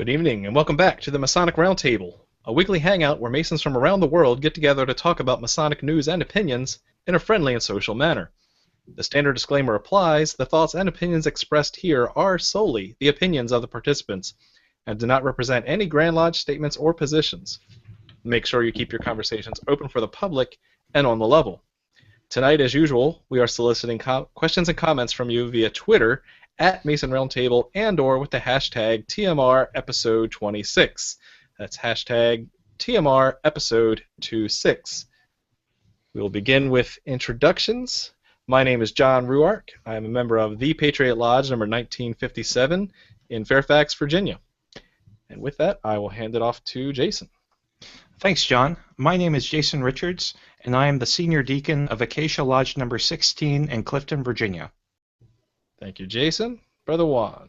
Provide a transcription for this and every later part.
Good evening, and welcome back to the Masonic Roundtable, a weekly hangout where Masons from around the world get together to talk about Masonic news and opinions in a friendly and social manner. The standard disclaimer applies: the thoughts and opinions expressed here are solely the opinions of the participants and do not represent any Grand Lodge statements or positions. Make sure you keep your conversations open for the public and on the level. Tonight, as usual, we are soliciting questions and comments from you via Twitter at Mason Roundtable and/or with the hashtag TMR Episode 26. That's hashtag TMR Episode 26. We will begin with introductions. My name is John Ruark. I am a member of the Patriot Lodge number 1957 in Fairfax, Virginia. And with that, I will hand it off to Jason. Thanks, John. My name is Jason Richards, and I am the Senior Deacon of Acacia Lodge number 16 in Clifton, Virginia. Thank you, Jason. Brother Juan.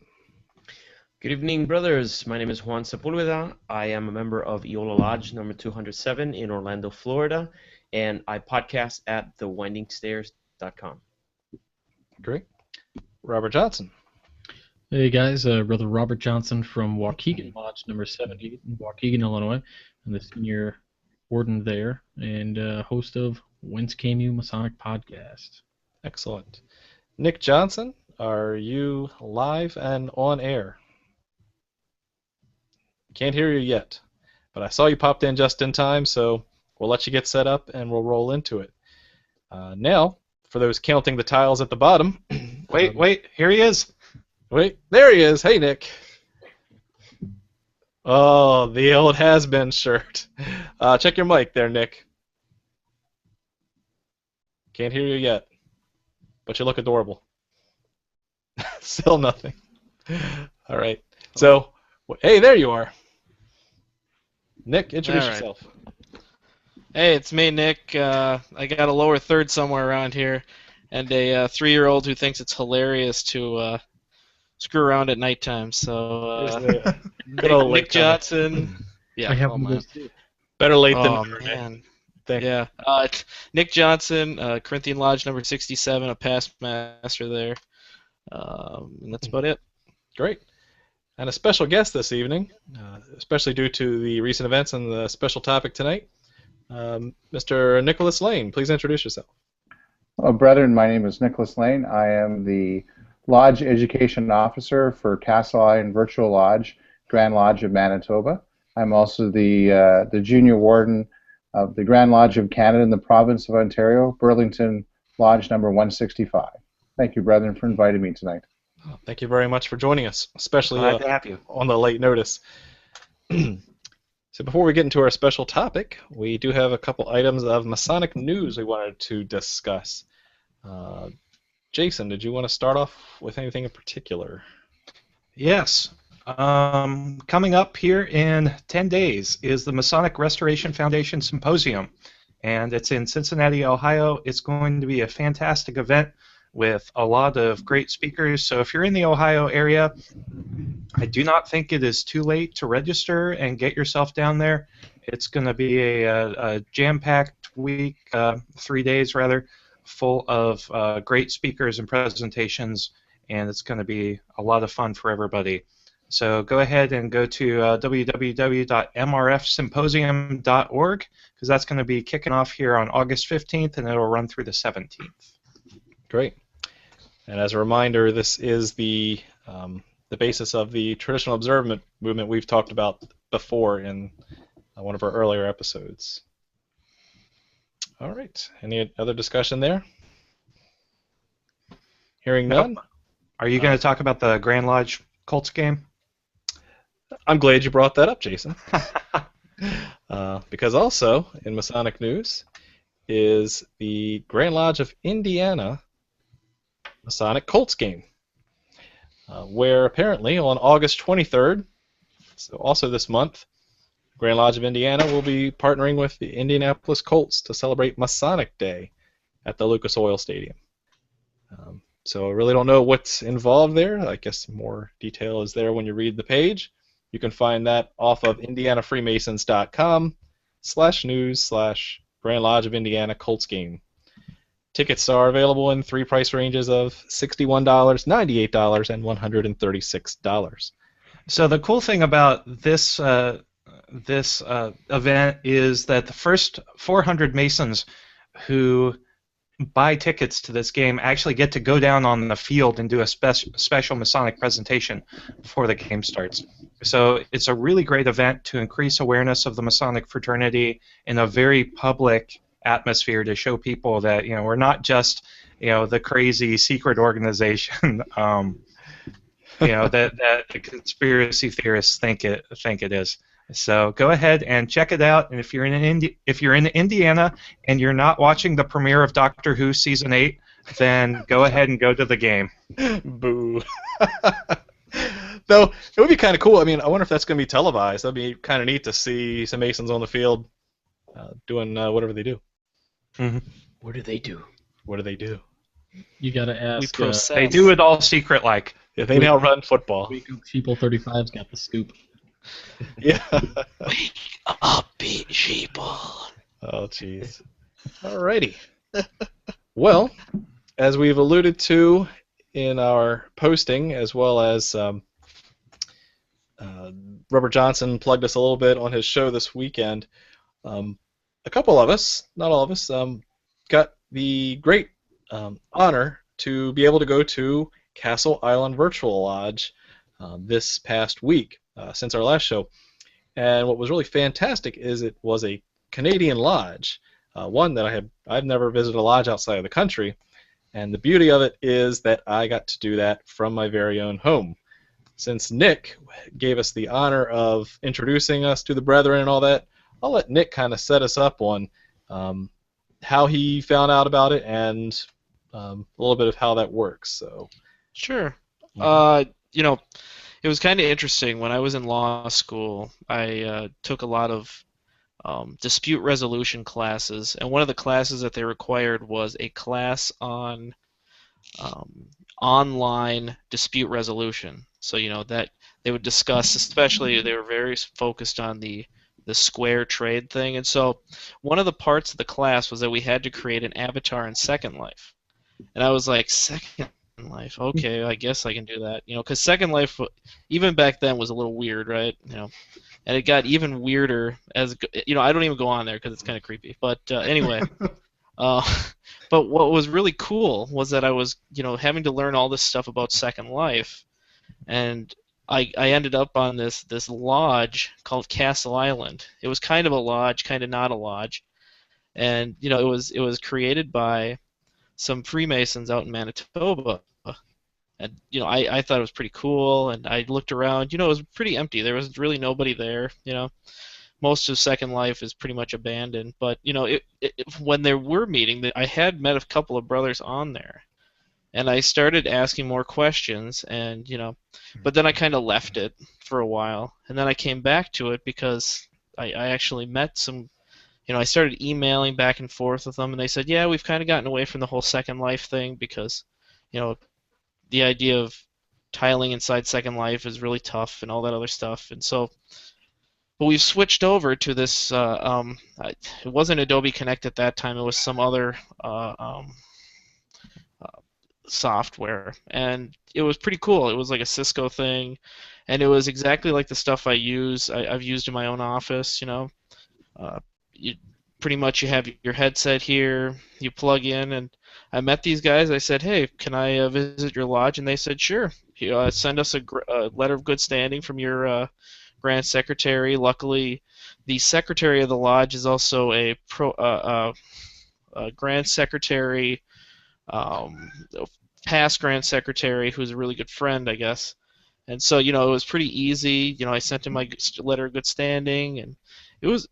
Good evening, brothers. My name is Juan Sepulveda. I am a member of Eola Lodge number 207 in Orlando, Florida, and I podcast at thewindingstairs.com. Great. Robert Johnson. Hey guys, Brother Robert Johnson from Waukegan Lodge number 70 in Waukegan, Illinois. I'm the senior warden there and host of Whence Came You Masonic Podcast. Excellent. Nick Johnson, are you live and on air? Can't hear you yet, but I saw you popped in just in time, so we'll let you get set up and we'll roll into it. Now, for those counting the tiles at the bottom... Wait, here he is. Wait, there he is. Hey, Nick. Oh, the old has-been shirt. Check your mic there, Nick. Can't hear you yet, but you look adorable. Still nothing. All right. So, hey, there you are. Nick, introduce yourself. Hey, it's me, Nick. I got a lower third somewhere around here, and a 3-year-old who thinks it's hilarious to screw around at nighttime. So, Nick Johnson. Yeah, I have oh, one of man. those too. Better late than Oh, never. man. Thank you. Yeah. It's Nick Johnson, Corinthian Lodge number 67, a past master there. And that's about it. Great. And a special guest this evening, especially due to the recent events and the special topic tonight, Mr. Nicholas Lane. Please introduce yourself. Hello, brethren. My name is Nicholas Lane. I am the Lodge Education Officer for Castle Island Virtual Lodge, Grand Lodge of Manitoba. I'm also the Junior Warden of the Grand Lodge of Canada in the Province of Ontario, Burlington Lodge number 165. Thank you, brethren, for inviting me tonight. Thank you very much for joining us, especially Glad to have you. on the late notice. So before we get into our special topic, we do have a couple items of Masonic news we wanted to discuss. Jason, did you want to start off with anything in particular? Yes. Coming up here in 10 days is the Masonic Restoration Foundation Symposium, and it's in Cincinnati, Ohio. It's going to be a fantastic event with a lot of great speakers. So if you're in the Ohio area, I do not think it is too late to register and get yourself down there. It's going to be a jam-packed week, 3 days rather, full of great speakers and presentations, and it's going to be a lot of fun for everybody. So go ahead and go to www.mrfsymposium.org, because that's going to be kicking off here on August 15th, and it'll run through the 17th. Great. And as a reminder, this is the basis of the traditional observant movement we've talked about before in one of our earlier episodes. All right. Any other discussion there? Hearing none. Are you going to talk about the Grand Lodge Colts game? I'm glad you brought that up, Jason. Because also in Masonic news is the Grand Lodge of Indiana Masonic Colts game, where apparently on August 23rd, so also this month, Grand Lodge of Indiana will be partnering with the Indianapolis Colts to celebrate Masonic Day at the Lucas Oil Stadium. So I really don't know what's involved there. I guess more detail is there when you read the page. You can find that off of indianafreemasons.com/news/Grand Lodge of Indiana Colts game. Tickets are available in 3 price ranges of $61, $98, and $136. So the cool thing about this event is that the first 400 Masons who buy tickets to this game actually get to go down on the field and do a special Masonic presentation before the game starts. So it's a really great event to increase awareness of the Masonic fraternity in a very public atmosphere, to show people that we're not just the crazy secret organization that the conspiracy theorists think it is. So go ahead and check it out. And if you're in Indiana and you're not watching the premiere of Doctor Who season 8, then go ahead and go to the game. Boo. Though it would be kind of cool. I mean, I wonder if that's going to be televised. That'd be kind of neat to see some Masons on the field doing whatever they do. Mm-hmm. What do they do? What do they do? You gotta ask. They do it all secret like. Yeah, they now run football. Sheeple 35's got the scoop. Yeah. Wake up, sheeple. Oh, jeez. Alrighty. Well, as we've alluded to in our posting, as well as Robert Johnson plugged us a little bit on his show this weekend, a couple of us, not all of us, got the great honor to be able to go to Castle Island Virtual Lodge this past week, since our last show. And what was really fantastic is it was a Canadian lodge, one that I've never visited a lodge outside of the country, and the beauty of it is that I got to do that from my very own home. Since Nick gave us the honor of introducing us to the brethren and all that, I'll let Nick kind of set us up on how he found out about it and a little bit of how that works. So. Sure. It was kind of interesting. When I was in law school, I took a lot of dispute resolution classes, and one of the classes that they required was a class on online dispute resolution. So that they would discuss, especially they were very focused on the square trade thing, and so one of the parts of the class was that we had to create an avatar in Second Life, and I was like, Second Life, okay, I guess I can do that, because Second Life, even back then, was a little weird, right? And it got even weirder as I don't even go on there because it's kind of creepy. But anyway, but what was really cool was that I was having to learn all this stuff about Second Life, and I ended up on this lodge called Castle Island. It was kind of a lodge, kind of not a lodge, and it was created by some Freemasons out in Manitoba. And I thought it was pretty cool, and I looked around. It was pretty empty. There was really nobody there. Most of Second Life is pretty much abandoned. But when they were meeting, I had met a couple of brothers on there, and I started asking more questions. And but then I kind of left it for a while, and then I came back to it because I actually met some. I started emailing back and forth with them, and they said, yeah, we've kind of gotten away from the whole Second Life thing because, the idea of tiling inside Second Life is really tough and all that other stuff. And so, but we've switched over to this, it wasn't Adobe Connect at that time, it was some other software, and it was pretty cool. It was like a Cisco thing, and it was exactly like the stuff I've used in my own office, pretty much you have your headset here, you plug in, and I met these guys. I said, hey, can I visit your lodge? And they said, sure. Send us a letter of good standing from your Grand Secretary. Luckily, the Secretary of the lodge is also a Grand Secretary, past Grand Secretary, who's a really good friend, I guess. And so, it was pretty easy. I sent him my letter of good standing, and it was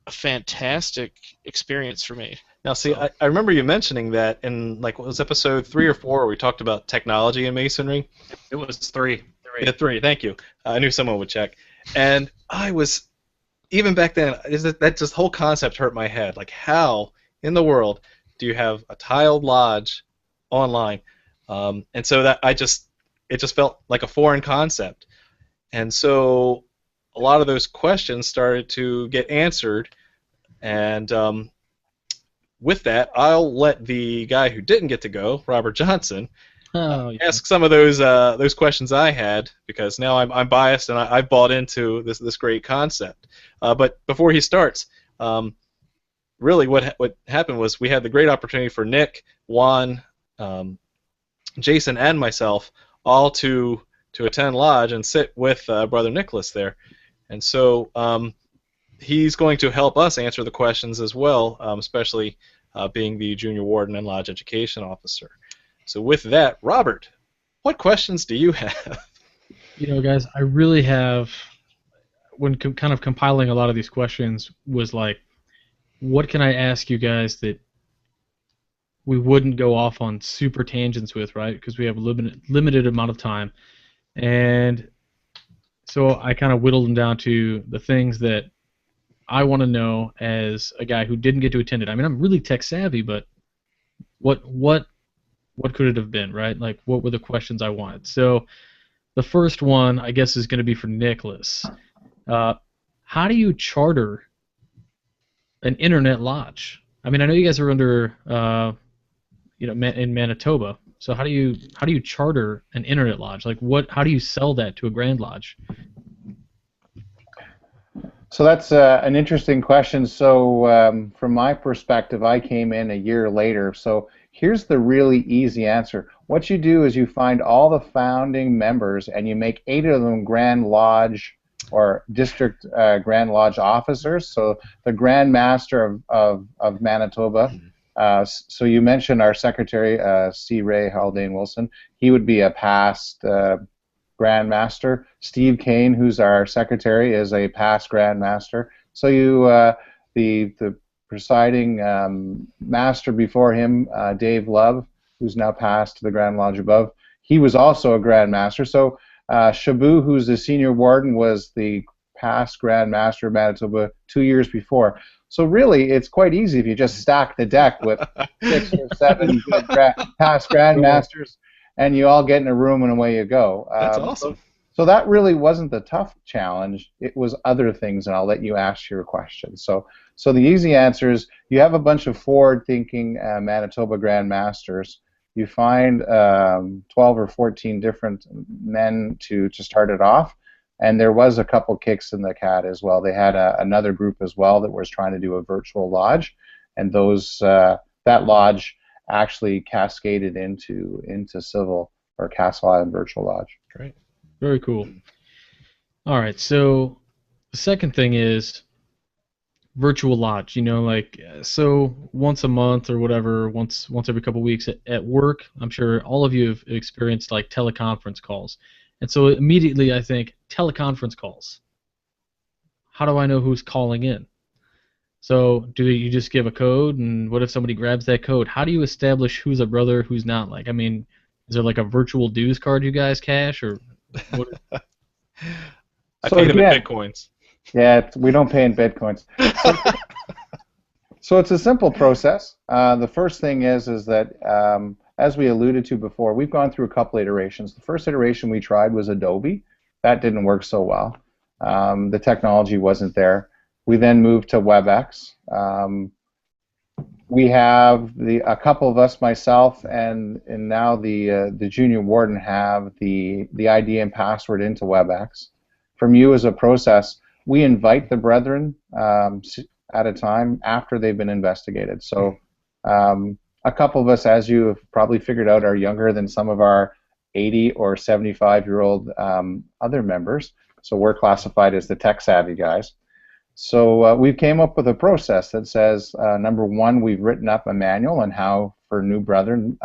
a fantastic experience for me. Now, see, I remember you mentioning that in, what was episode 3 or 4 where we talked about technology in Masonry? It was 3. Yeah, 3, thank you. I knew someone would check. And I was, even back then, that just whole concept hurt my head. How in the world do you have a tiled lodge online? And so it just felt like a foreign concept. And so a lot of those questions started to get answered, and with that, I'll let the guy who didn't get to go, Robert Johnson, Oh, yeah. ask some of those questions I had, because now I'm biased and I've bought into this great concept. But before he starts, really what happened was we had the great opportunity for Nick, Juan, Jason, and myself all to attend Lodge and sit with Brother Nicholas there, and so he's going to help us answer the questions as well, especially being the junior warden and Lodge education officer. So with that, Robert, what questions do you have? You know, guys, I really have, when kind of compiling a lot of these questions, was like, what can I ask you guys that we wouldn't go off on super tangents with, right? Because we have a limited amount of time. And so I kind of whittled them down to the things that I want to know as a guy who didn't get to attend it. I mean, I'm really tech savvy, but what could it have been, right? Like, what were the questions I wanted? So the first one, I guess, is going to be for Nicholas. How do you charter an internet lodge? I mean, I know you guys are under, in Manitoba. So how do you charter an internet lodge? Like, how do you sell that to a Grand Lodge? So that's an interesting question. So from my perspective, I came in a year later. So here's the really easy answer. What you do is you find all the founding members and you make 8 of them Grand Lodge or District Grand Lodge officers. So the Grand Master of Manitoba. So you mentioned our secretary, C. Ray Haldane Wilson. He would be a past Grand Master. Steve Kane, who's our secretary, is a past Grand Master. So you, the presiding master before him, Dave Love, who's now passed to the Grand Lodge above, he was also a Grand Master. So Shabu, who's the senior warden, was the past Grand Master of Manitoba 2 years before. So really, it's quite easy if you just stack the deck with 6 or 7 good past Grand Masters, and you all get in a room and away you go. That's awesome. So that really wasn't the tough challenge. It was other things, and I'll let you ask your questions. So the easy answer is you have a bunch of forward-thinking Manitoba Grand Masters. You find 12 or 14 different men to start it off. And there was a couple kicks in the cat as well. They had another group as well that was trying to do a virtual lodge, and that lodge actually cascaded into civil or Castle Island Virtual Lodge. Great, very cool. All right, so the second thing is virtual lodge. You know, like, so once a month or whatever, once every couple weeks at work, I'm sure all of you have experienced like teleconference calls. And so immediately I think, teleconference calls. How do I know who's calling in? So do you just give a code, and what if somebody grabs that code? How do you establish who's a brother, who's not? Like, I mean, is there like a virtual dues card you guys cash, or what? I pay them in Bitcoins. Yeah, we don't pay in Bitcoins. So it's a simple process. The first thing is that as we alluded to before, we've gone through a couple iterations. The first iteration we tried was Adobe. That didn't work so well. The technology wasn't there. We then moved to WebEx. We have a couple of us, myself, and now the junior warden, have the ID and password into WebEx. From you as a process, we invite the brethren at a time after they've been investigated. So a couple of us, as you have probably figured out, are younger than some of our 80 or 75-year-old other members. So we're classified as the tech-savvy guys. So we came up with a process that says, number one, we've written up a manual on how, for new brethren,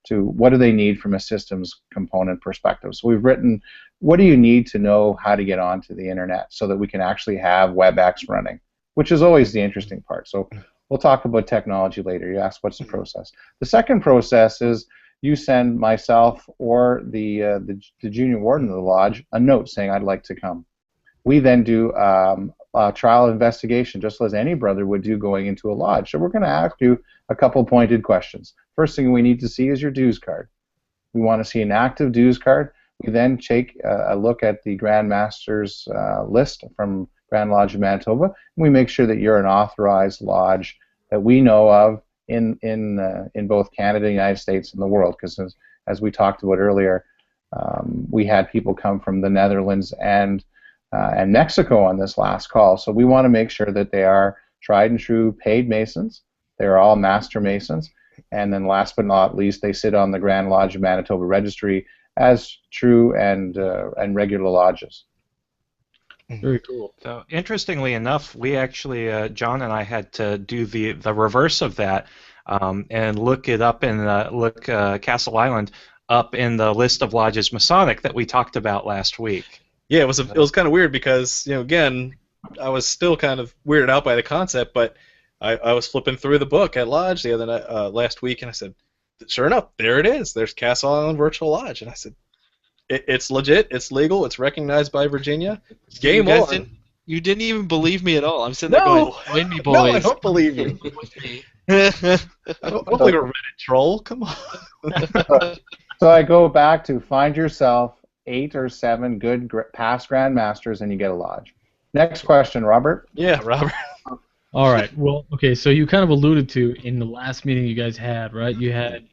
what do they need from a systems component perspective. So we've written, what do you need to know how to get onto the internet so that we can actually have WebEx running, which is always the interesting part. So we'll talk about technology later. You asked what's the process. The second process is you send myself or the junior warden of the lodge a note saying, I'd like to come. We then do a trial investigation, just as any brother would do going into a lodge. So we're going to ask you a couple pointed questions. First thing we need to see is your dues card. We want to see an active dues card. We then take a look at the Grand Master's list from Grand Lodge of Manitoba, and we make sure that you're an authorized lodge that we know of in both Canada, the United States, and the world, because as we talked about earlier, we had people come from the Netherlands and Mexico on this last call. So we want to make sure that they are tried and true paid Masons. They're all Master Masons. And then last but not least, they sit on the Grand Lodge of Manitoba Registry as true and regular lodges. Very cool. So interestingly enough, we actually, John and I had to do the reverse of that and look it up in Castle Island up in the list of lodges Masonic that we talked about last week. Yeah, it was kind of weird because, again, I was still kind of weirded out by the concept, but I was flipping through the book at Lodge the other night, last week, and I said, sure enough, there it is. There's Castle Island Virtual Lodge, and I said, it's legit, it's legal, it's recognized by Virginia. Game on. You didn't even believe me at all. I'm sitting there going, join me, boys. No, I don't believe you. I don't like a Reddit troll. Come on. So I go back to find yourself 8 or 7 good past Grand Masters, and you get a lodge. Next question, Robert. Yeah, Robert. All right. Well, okay. So you kind of alluded to in the last meeting you guys had, right? You had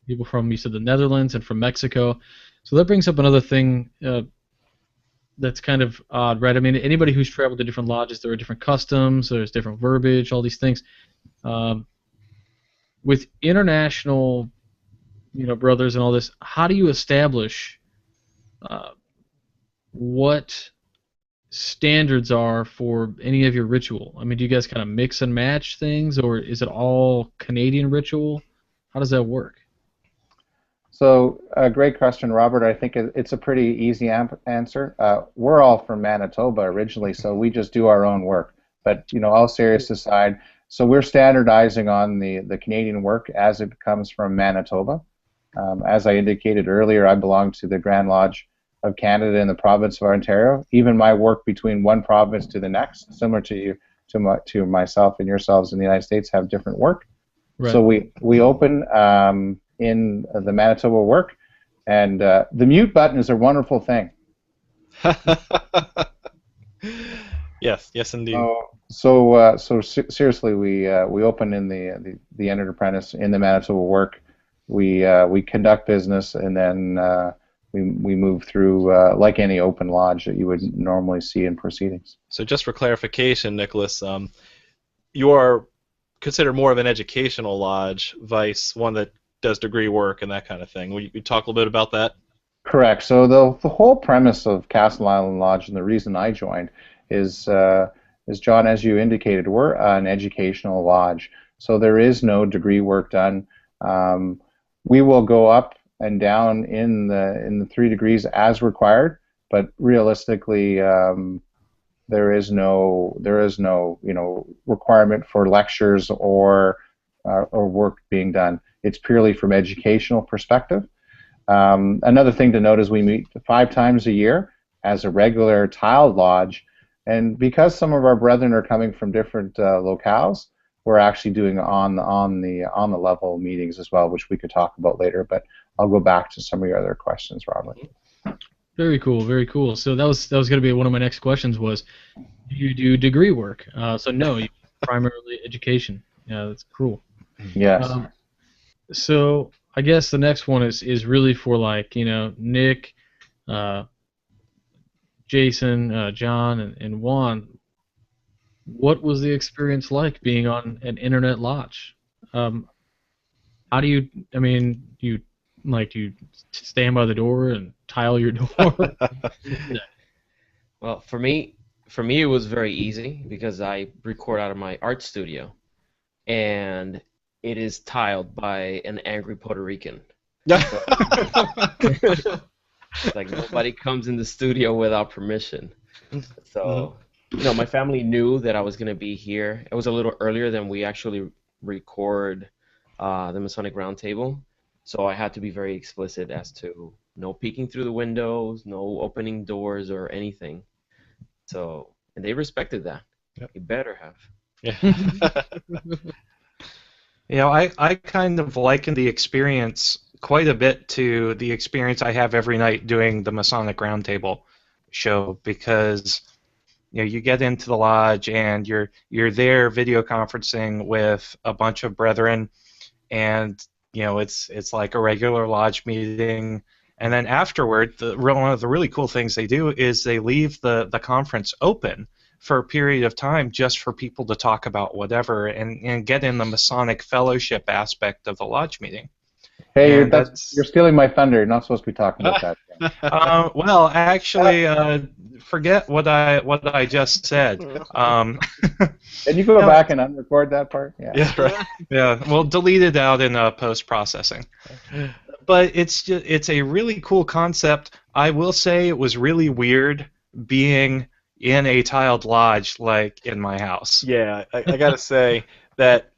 people from, you said, the Netherlands and from Mexico. So that brings up another thing that's kind of odd, right? I mean, anybody who's traveled to different lodges, there are different customs, there's different verbiage, all these things. With international, brothers and all this, how do you establish what standards are for any of your ritual? I mean, do you guys kind of mix and match things, or is it all Canadian ritual? How does that work? So, great question, Robert. I think it's a pretty easy answer. We're all from Manitoba originally, so we just do our own work. But, all serious aside, so we're standardizing on the Canadian work as it comes from Manitoba. As I indicated earlier, I belong to the Grand Lodge of Canada in the province of Ontario. Even my work between one province to the next, similar to myself and yourselves in the United States, have different work. Right. So we open in the Manitoba work, and the mute button is a wonderful thing. Yes, indeed. So seriously, we open in the entered apprentice in the Manitoba work. We conduct business, and then we move through like any open lodge that you would normally see in proceedings. So just for clarification, Nicholas, you are considered more of an educational lodge, vice one that does degree work and that kind of thing. Will you talk a little bit about that? Correct. So the whole premise of Castle Island Lodge, and the reason I joined, is John, as you indicated, we're an educational lodge. So there is no degree work done. We will go up and down in the 3 degrees as required, but realistically, there is no requirement for lectures or work being done. It's purely from educational perspective. Another thing to note is we meet 5 times a year as a regular tiled lodge, and because some of our brethren are coming from different locales, we're actually doing on the level meetings as well, which we could talk about later. But I'll go back to some of your other questions, Robert. Very cool, very cool. So that was going to be one of my next questions was, do you do degree work? So no, you primarily education. Yeah, that's cool. Yes. So I guess the next one is really for Nick, Jason, John, and Juan. What was the experience like being on an internet lodge? How do you? I mean, do you stand by the door and tile your door? Well, for me, it was very easy because I record out of my art studio, and it is tiled by an angry Puerto Rican. So, it's like nobody comes in the studio without permission. So, my family knew that I was going to be here. It was a little earlier than we actually record the Masonic Roundtable. So I had to be very explicit as to no peeking through the windows, no opening doors or anything. So, and they respected that. Yep. You better have. Yeah. I kind of liken the experience quite a bit to the experience I have every night doing the Masonic Roundtable show, because you get into the lodge and you're there video conferencing with a bunch of brethren, and it's like a regular lodge meeting. And then afterward, one of the really cool things they do is they leave the conference open for a period of time just for people to talk about whatever and get in the Masonic fellowship aspect of the lodge meeting. Hey, And you're stealing my thunder. You're not supposed to be talking about that. well, actually, forget what I just said. Can you go back and unrecord that part? Yeah, right. Yeah, we'll delete it out in post-processing. But it's a really cool concept. I will say it was really weird being in a tiled lodge like in my house. Yeah, I gotta say that,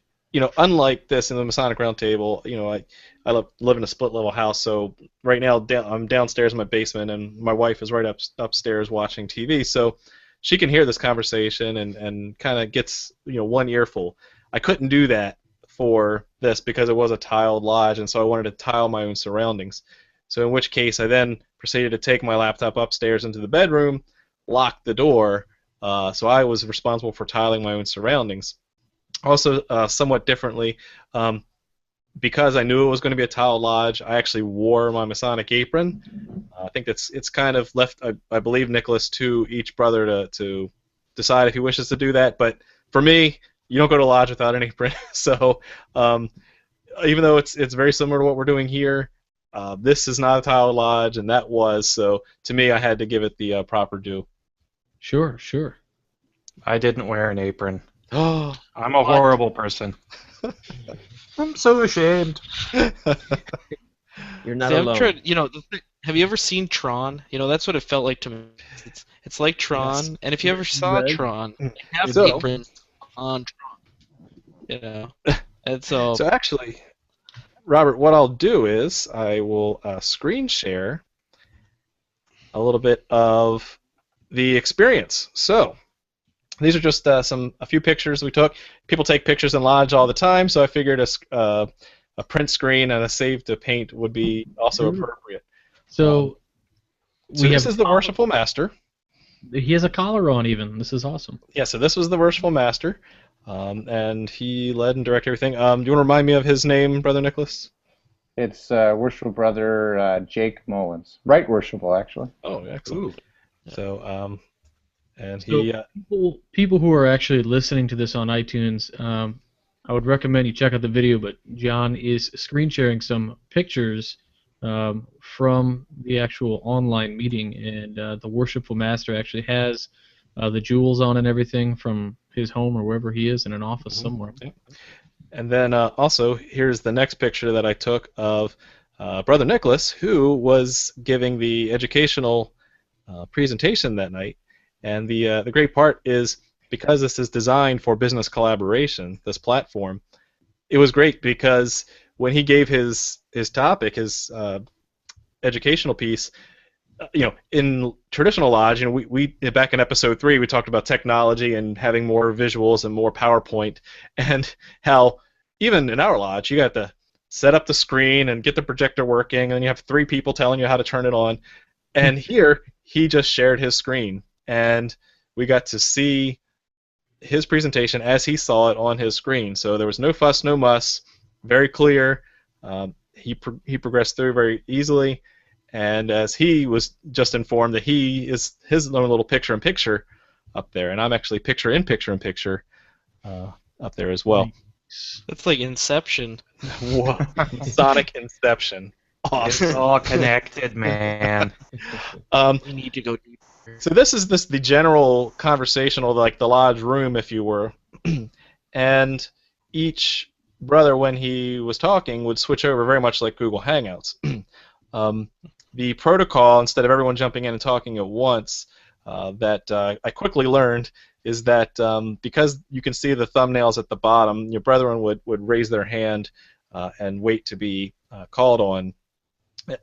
unlike this in the Masonic Roundtable, I live in a split level house, so right now I'm downstairs in my basement, and my wife is right upstairs watching TV, so she can hear this conversation and kind of gets one earful. I couldn't do that for this because it was a tiled lodge, and so I wanted to tile my own surroundings. So in which case I then proceeded to take my laptop upstairs into the bedroom, lock the door, so I was responsible for tiling my own surroundings. Also, somewhat differently, because I knew it was going to be a tiled lodge, I actually wore my Masonic apron. I think it's kind of left, I believe, Nicholas, to each brother to decide if he wishes to do that. But for me, you don't go to lodge without an apron. So even though it's very similar to what we're doing here, this is not a tiled lodge, and that was. So to me, I had to give it the proper due. Sure. I didn't wear an apron. Oh, I'm a horrible person. I'm so ashamed. You're not See, alone. have you ever seen Tron? That's what it felt like to me. It's like Tron, Yes. and if you ever saw Tron, they have So- aprons on Tron. And so actually, Robert, what I'll do is I will screen share a little bit of the experience. So these are just a few pictures we took. People take pictures in lodge all the time, so I figured a print screen and a save to paint would be also appropriate. So this is the Worshipful Master. He has a collar on even. This is awesome. Yeah, so this was the Worshipful Master, and he led and directed everything. Do you want to remind me of his name, Brother Nicholas? It's Worshipful Brother Jake Mullins. Right Worshipful, actually. Oh, excellent. So, and So he... people who are actually listening to this on iTunes, I would recommend you check out the video, but John is screen sharing some pictures from the actual online meeting, and the Worshipful Master actually has the jewels on and everything from his home or wherever he is in an office somewhere. Yeah. And then also, here's the next picture that I took of Brother Nicholas, who was giving the educational presentation that night. And the great part is, because this is designed for business collaboration, this platform, it was great because when he gave his topic, his educational piece, in traditional lodge, we back in episode 3 we talked about technology and having more visuals and more PowerPoint, and how even in our lodge you got to set up the screen and get the projector working, and you have 3 people telling you how to turn it on. And here he just shared his screen, and we got to see his presentation as he saw it on his screen. So there was no fuss, no muss, very clear. He progressed through very easily, and as he was just informed that he is his own little picture-in-picture up there, and I'm actually picture-in-picture-in-picture up there as well. that's like Inception. Whoa. Sonic Inception. Awesome. It's all connected, man. We need to go deeper. So this is the general conversational, like the lodge room, if you were, and each brother, when he was talking, would switch over very much like Google Hangouts. The protocol, instead of everyone jumping in and talking at once, that I quickly learned is that because you can see the thumbnails at the bottom, your brethren would raise their hand and wait to be called on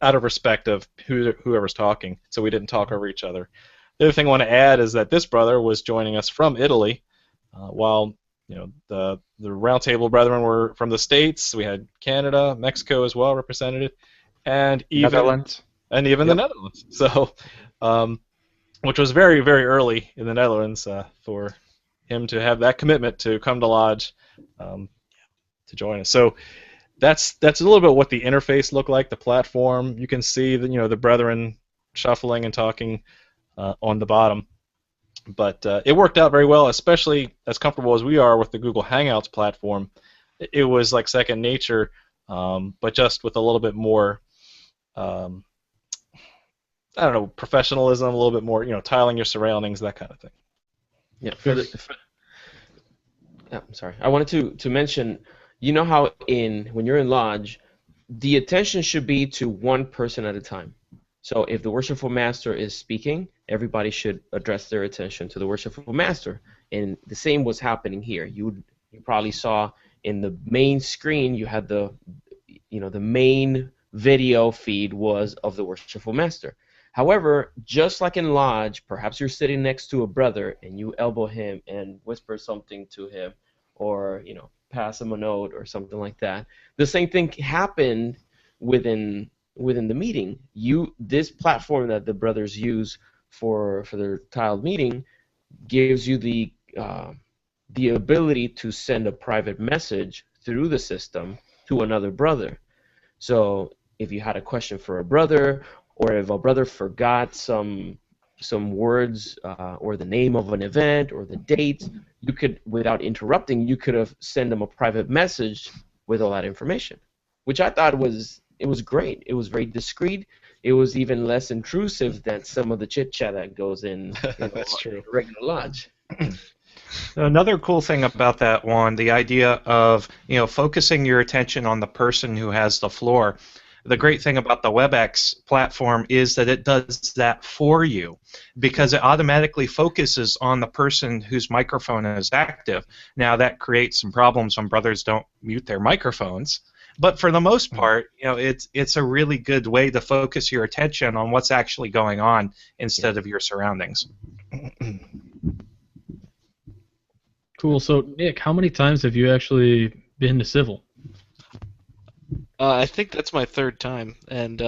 out of respect of whoever's talking, so we didn't talk over each other. The other thing I want to add is that this brother was joining us from Italy, while the Roundtable brethren were from the States. We had Canada, Mexico as well represented, and even Netherlands. The Netherlands. So, which was very, very early in the Netherlands for him to have that commitment to come to lodge to join us. So that's a little bit what the interface looked like, the platform. You can see the the brethren shuffling and talking on the bottom. But it worked out very well, especially as comfortable as we are with the Google Hangouts platform. It was like second nature, but just with a little bit more, I don't know, professionalism, a little bit more, tiling your surroundings, that kind of thing. Yeah, I'm sorry. I wanted to mention, you know how when you're in lodge, the attention should be to one person at a time. So if the worshipful master is speaking, everybody should address their attention to the worshipful master. And the same was happening here. You probably saw in the main screen, you had the main video feed was of the worshipful master. However, just like in lodge, perhaps you're sitting next to a brother and you elbow him and whisper something to him, or pass him a note or something like that. The same thing happened within the meeting. This platform that the brothers use for their tiled meeting gives you the ability to send a private message through the system to another brother. So if you had a question for a brother, or if a brother forgot some words or the name of an event or the date, you could, without interrupting, you could have sent them a private message with all that information, which I thought was great. It was very discreet. It was even less intrusive than some of the chit chat that goes in That's true. a regular lodge. Another cool thing about that one, the idea of focusing your attention on the person who has the floor. The great thing about the WebEx platform is that it does that for you, because it automatically focuses on the person whose microphone is active. Now that creates some problems when brothers don't mute their microphones, but for the most part, it's a really good way to focus your attention on what's actually going on instead of your surroundings. Cool. So, Nick, how many times have you actually been to Civil? I think that's my third time, and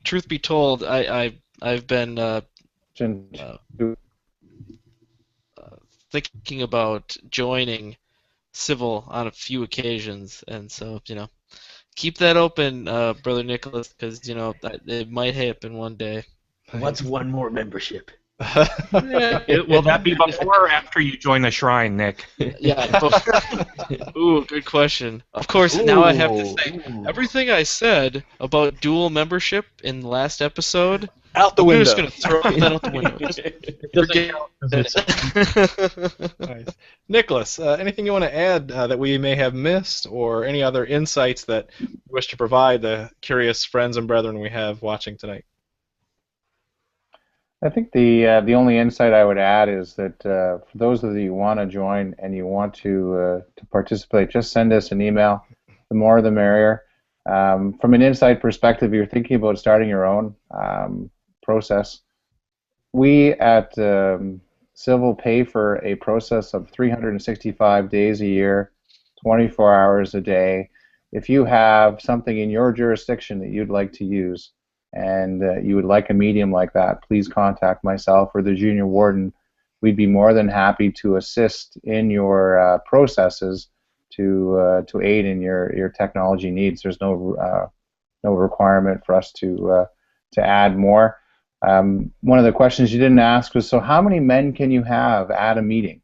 truth be told, I've been thinking about joining Civil on a few occasions, and so keep that open, Brother Nicholas, because it might happen one day. What's one more membership? Will that be before or after you join the shrine, Nick? Yeah. Ooh, good question. Of course, now I have to say everything I said about dual membership in the last episode. Out the I'm window. just gonna throw that out the window. It doesn't count. Nice. Nicholas, anything you want to add that we may have missed, or any other insights that you wish to provide the curious friends and brethren we have watching tonight? I think the only insight I would add is that for those of you who want to join and you want to participate, just send us an email. The more the merrier. From an insight perspective, you're thinking about starting your own process. We at Civil pay for a process of 365 days a year, 24 hours a day. If you have something in your jurisdiction that you'd like to use, and you would like a medium like that, please contact myself or the junior warden. We'd be more than happy to assist in your processes to aid in your technology needs. There's no requirement for us to add more. One of the questions you didn't ask was, so how many men can you have at a meeting?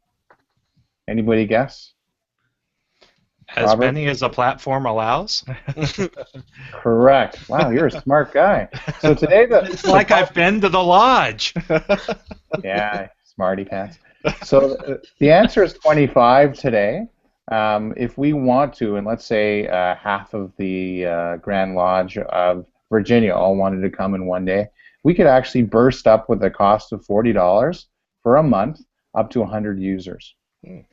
Anybody guess? As Robert? many as the platform allows? Correct. Wow, you're a smart guy. So today It's like I've been to the lodge. Yeah, smarty pants. So the answer is 25 today. If we want to, and let's say half of the Grand Lodge of Virginia all wanted to come in one day, we could actually burst up with a cost of $40 for a month, up to 100 users.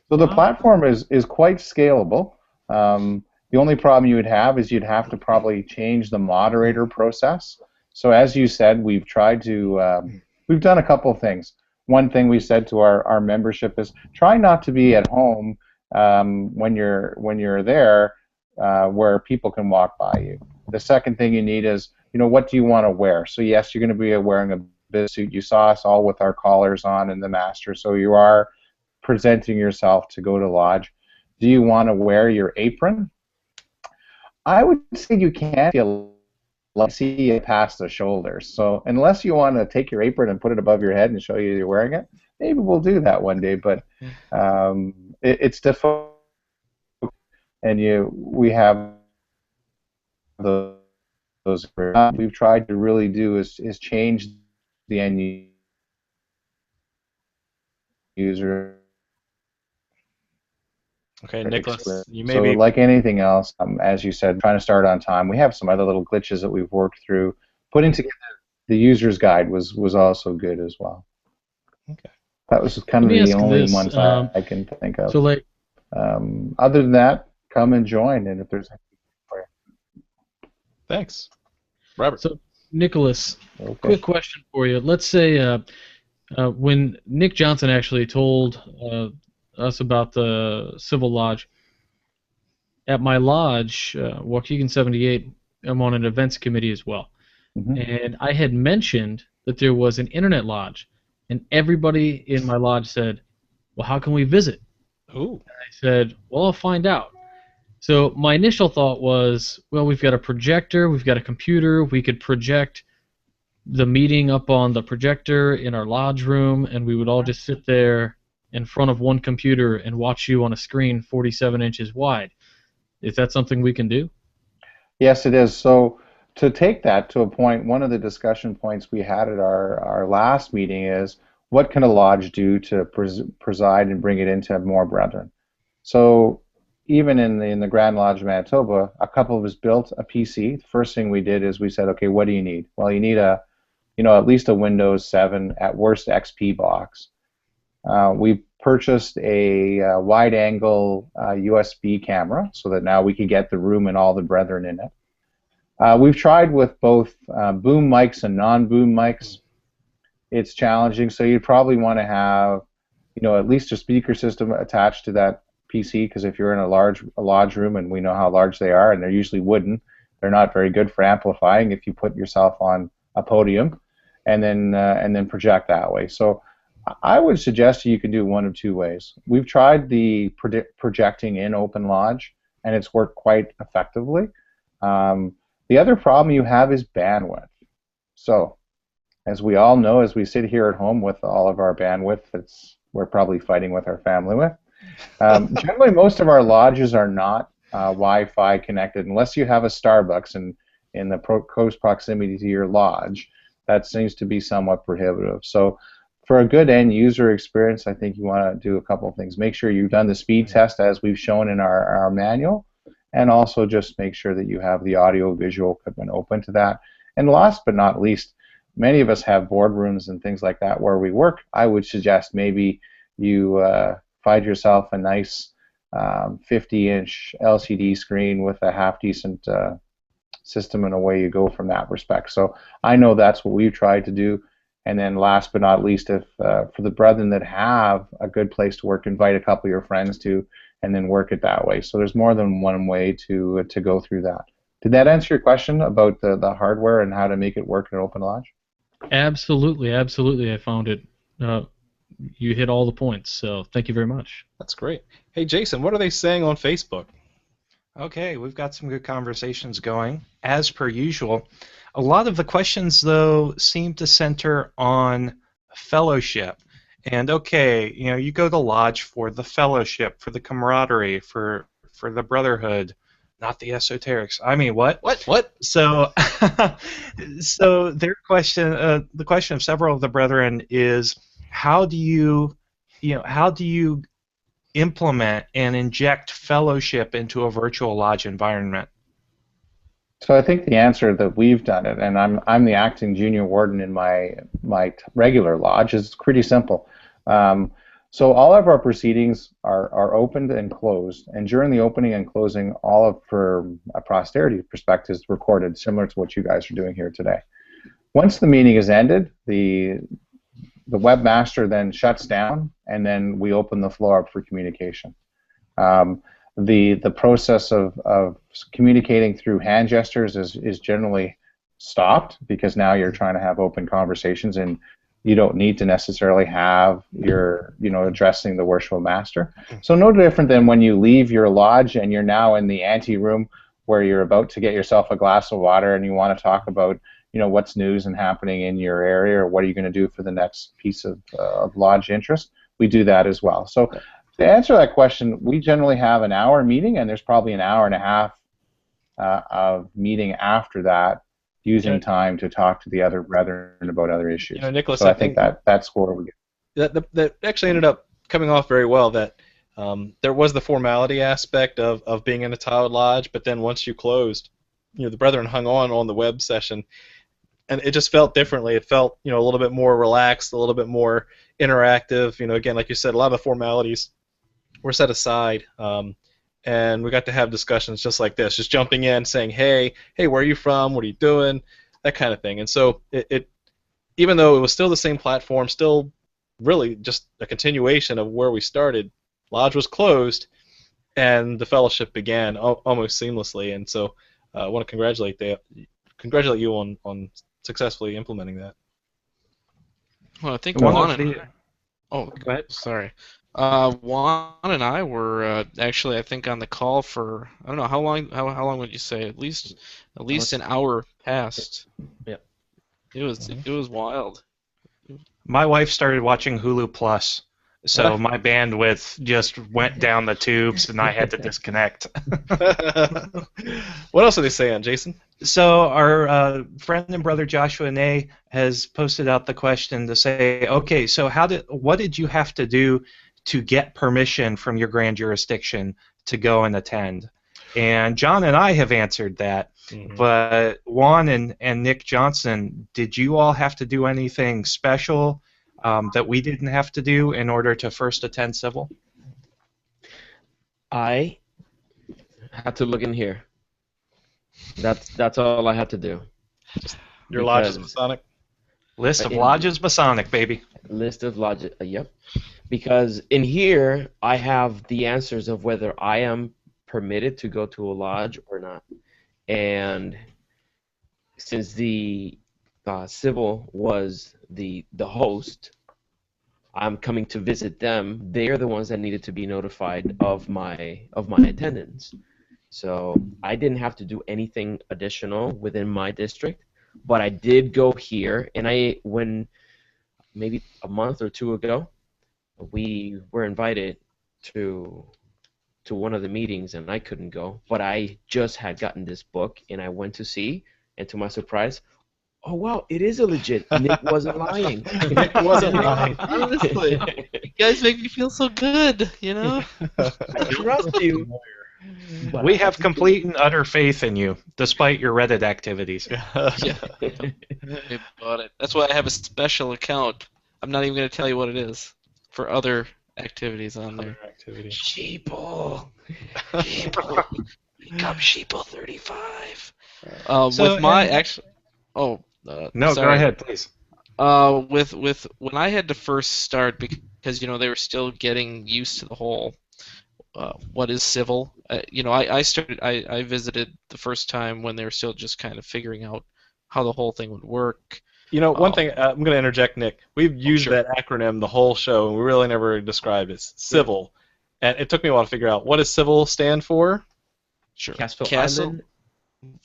So the platform is quite scalable. The only problem you would have is you'd have to probably change the moderator process. So as you said, we've tried to, we've done a couple of things. One thing we said to our membership is try not to be at home when you're there where people can walk by you. The second thing you need is, what do you want to wear? So yes, you're going to be wearing a business suit. You saw us all with our collars on and the master, so you are presenting yourself to go to lodge. Do you want to wear your apron? I would say you can't feel like see it past the shoulders. So unless you want to take your apron and put it above your head and show you you're wearing it, maybe we'll do that one day. But it's difficult, and we have those. We've tried to really do is change the end user. Okay, Nicholas, you may So be. like anything else, as you said, trying to start on time. We have some other little glitches that we've worked through. Putting together the user's guide was also good as well. Okay. That was kind of the only ones I can think of. So, like, other than that, come and join, and if there's Thanks, Robert. So, Nicholas, okay. quick question for you. Let's say when Nick Johnson actually told us about the Civil Lodge, at my lodge, Waukegan 78, I'm on an events committee as well. Mm-hmm. And I had mentioned that there was an internet lodge, and everybody in my lodge said, well, how can we visit? Ooh. And I said, well, I'll find out. So my initial thought was, well, we've got a projector, we've got a computer, we could project the meeting up on the projector in our lodge room, and we would all just sit there in front of one computer and watch you on a screen 47 inches wide. Is that something we can do? Yes, it is. So to take that to a point, one of the discussion points we had at our last meeting is, what can a lodge do to preside and bring it into more brethren? So even in the Grand Lodge of Manitoba, a couple of us built a PC. The first thing we did is we said, okay, what do you need? Well, you need at least a Windows 7, at worst XP box. We purchased a wide-angle USB camera so that now we could get the room and all the brethren in it. We've tried with both boom mics and non-boom mics. It's challenging, so you'd probably want to have, at least a speaker system attached to that PC, because if you're in a lodge room, and we know how large they are, and they're usually wooden, they're not very good for amplifying if you put yourself on a podium and then project that way. So I would suggest you can do one of two ways. We've tried the projecting in Open Lodge, and it's worked quite effectively. The other problem you have is bandwidth. So, as we all know, as we sit here at home with all of our bandwidth, we're probably fighting with our family with. Generally, most of our lodges are not Wi-Fi connected, unless you have a Starbucks in the close proximity to your lodge. That seems to be somewhat prohibitive. So, for a good end user experience, I think you want to do a couple of things. Make sure you've done the speed test as we've shown in our manual, and also just make sure that you have the audio-visual equipment open to that. And last but not least, many of us have boardrooms and things like that where we work. I would suggest maybe you find yourself a nice 50-inch LCD screen with a half-decent system, and away you go from that respect. So I know that's what we've tried to do. And then last but not least, if for the brethren that have a good place to work, invite a couple of your friends to, and then work it that way. So there's more than one way to go through that. Did that answer your question about the hardware and how to make it work in an Open Lodge? Absolutely, absolutely. I found it. You hit all the points, so thank you very much. That's great. Hey, Jason, what are they saying on Facebook? Okay, we've got some good conversations going, as per usual. A lot of the questions, though, seem to center on fellowship. And okay, you go to lodge for the fellowship, for the camaraderie, for the brotherhood, not the esoterics. I mean, what? What? So, so their question, the question of several of the brethren is, how do you implement and inject fellowship into a virtual lodge environment? So I think the answer that we've done it, and I'm the acting junior warden in my regular lodge, is pretty simple. So all of our proceedings are opened and closed, and during the opening and closing, all of, for a posterity perspective, is recorded, similar to what you guys are doing here today. Once the meeting is ended, the webmaster then shuts down, and then we open the floor up for communication. The process of communicating through hand gestures is generally stopped, because now you're trying to have open conversations, and you don't need to necessarily have your addressing the worshipful master. So no different than when you leave your lodge and you're now in the ante room where you're about to get yourself a glass of water and you want to talk about, what's news and happening in your area, or what are you going to do for the next piece of lodge interest, we do that as well. So to answer that question, we generally have an hour meeting, and there's probably an hour and a half of meeting after that, using time to talk to the other brethren about other issues. Nicholas, so I think that's where we get. That actually ended up coming off very well. That there was the formality aspect of being in a tiled lodge, but then once you closed, the brethren hung on the web session, and it just felt differently. It felt a little bit more relaxed, a little bit more interactive. Again, like you said, a lot of the formalities were set aside, and we got to have discussions just like this, just jumping in, saying, hey, where are you from? What are you doing? That kind of thing. And so it even though it was still the same platform, still really just a continuation of where we started, lodge was closed, and the fellowship began almost seamlessly. And so I want to congratulate you on successfully implementing that. Well, I think Go ahead. Sorry. Juan and I were actually, I think, on the call for, I don't know how long. How long would you say? At least an hour passed. Yeah. It was wild. My wife started watching Hulu Plus, so my bandwidth just went down the tubes, and I had to disconnect. What else are they saying, Jason? So our friend and brother Joshua Ney has posted out the question to say, okay, so what did you have to do to get permission from your grand jurisdiction to go and attend? And John and I have answered that, but Juan and Nick Johnson, did you all have to do anything special that we didn't have to do in order to first attend civil? I had to look in here. That's all I had to do. Your lodge is Masonic? List of lodges Masonic, baby. List of lodges, yep. Because in here, I have the answers of whether I am permitted to go to a lodge or not. And since the civil was the host, I'm coming to visit them. They're the ones that needed to be notified of my attendance. So I didn't have to do anything additional within my district, but I did go here, and when maybe a month or two ago, we were invited to one of the meetings, and I couldn't go, but I just had gotten this book, and I went to see, and to my surprise, oh wow, it is a legit. Nick wasn't lying. Nick wasn't lying. Honestly, you guys make me feel so good, I trust you. But we have complete and utter faith in you, despite your Reddit activities. Yeah. I bought it. That's why I have a special account. I'm not even going to tell you what it is for other activities on there. Sheeple. Become Sheeple 35. With my actual. Oh. No, sorry. go ahead, please. With when I had to first start, because they were still getting used to the whole what is civil. I visited the first time when they were still just kind of figuring out how the whole thing would work. One thing, I'm going to interject, Nick. We've used that acronym the whole show, and we really never described it. Civil. And it took me a while to figure out, what does civil stand for? Sure. Castle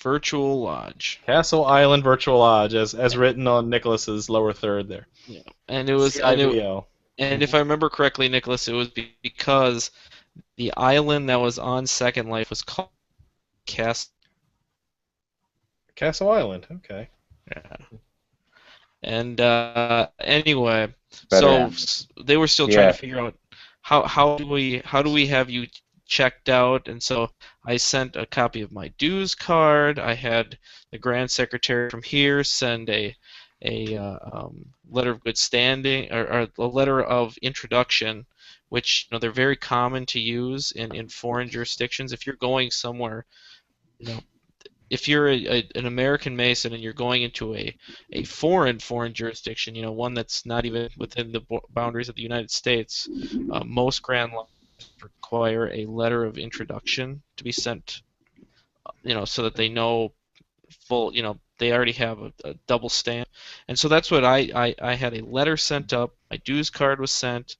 Virtual Lodge. Castle Island Virtual Lodge, as written on Nicholas's lower third there. Yeah. And it was CIVO. And if I remember correctly, Nicholas, it was because the island that was on Second Life was called Castle Island. Okay. Yeah. And anyway, so they were still trying to figure out how do we have you checked out, and so I sent a copy of my dues card. I had the Grand Secretary from here send a letter of good standing or a letter of introduction, which they're very common to use in foreign jurisdictions. If you're going somewhere, if you're an American Mason and you're going into a foreign jurisdiction, one that's not even within the boundaries of the United States, most Grand Lodges require a letter of introduction to be sent, so that they know full, they already have a double stamp. And so that's what I had a letter sent up, my dues card was sent,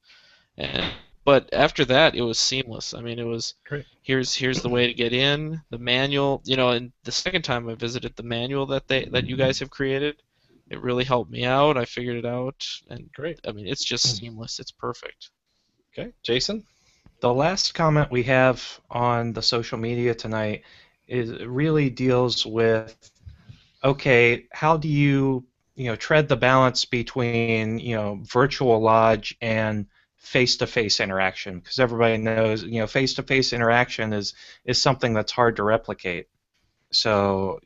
and But after that, it was seamless. I mean, it was Great. here's the way to get in, the manual. And the second time I visited, the manual that you guys have created, it really helped me out. I figured it out, and Great. I mean, it's just seamless. It's perfect. Okay, Jason. The last comment we have on the social media tonight really deals with, okay, how do you tread the balance between virtual lodge and face-to-face interaction? Because everybody knows face-to-face interaction is something that's hard to replicate. So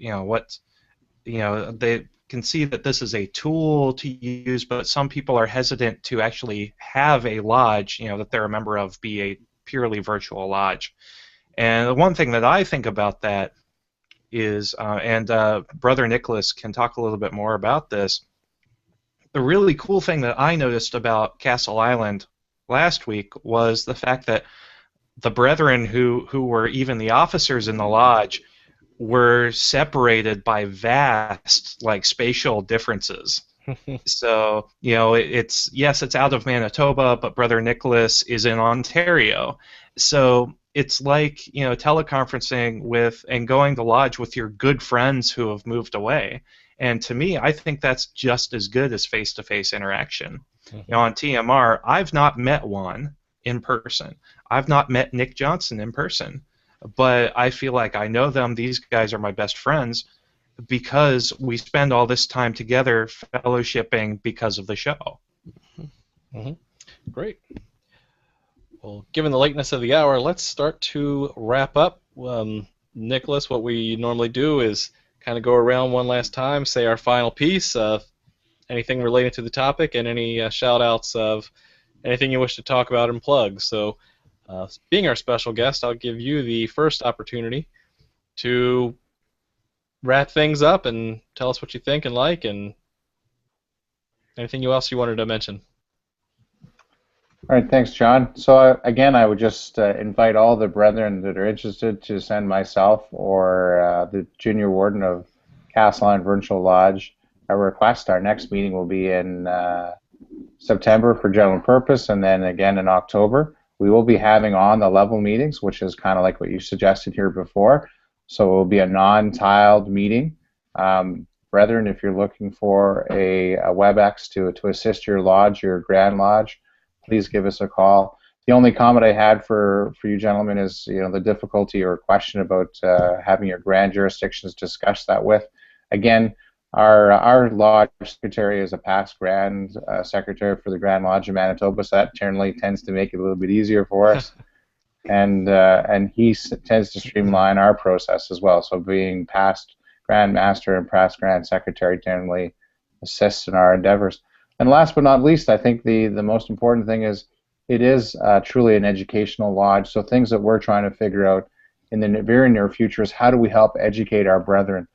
they can see that this is a tool to use, but some people are hesitant to actually have a lodge that they're a member of be a purely virtual lodge. And the one thing that I think about that is, and Brother Nicholas can talk a little bit more about this, the really cool thing that I noticed about Castle Island last week was the fact that the brethren who were even the officers in the lodge were separated by vast spatial differences. So it's out of Manitoba, but Brother Nicholas is in Ontario. So it's like teleconferencing with and going to lodge with your good friends who have moved away. And to me, I think that's just as good as face-to-face interaction. On TMR, I've not met Juan in person. I've not met Nick Johnson in person, but I feel like I know them. These guys are my best friends because we spend all this time together fellowshipping because of the show. Great. Well, given the lateness of the hour, let's start to wrap up. Nicholas, what we normally do is kind of go around one last time, say our final piece, anything related to the topic, and any shout-outs of anything you wish to talk about and plug. So, being our special guest, I'll give you the first opportunity to wrap things up and tell us what you think and like, and anything else you wanted to mention. All right, thanks, John. So again, I would just invite all the brethren that are interested to send myself or the Junior Warden of Castle Island Virtual Lodge a request. Our next meeting will be in September for general purpose, and then again in October. We will be having on the level meetings, which is kind of like what you suggested here before. So it will be a non-tiled meeting. Brethren, if you're looking for a WebEx to assist your lodge, your Grand Lodge, please give us a call. The only comment I had for you gentlemen is the difficulty or question about having your grand jurisdictions discuss that with. Again, our lodge secretary is a past grand secretary for the Grand Lodge of Manitoba, so that generally tends to make it a little bit easier for us. And he tends to streamline our process as well. So being past Grand Master and past Grand Secretary generally assists in our endeavors. And last but not least, I think the most important thing is it is truly an educational lodge. So things that we're trying to figure out in the very near future is how do we help educate our brethren.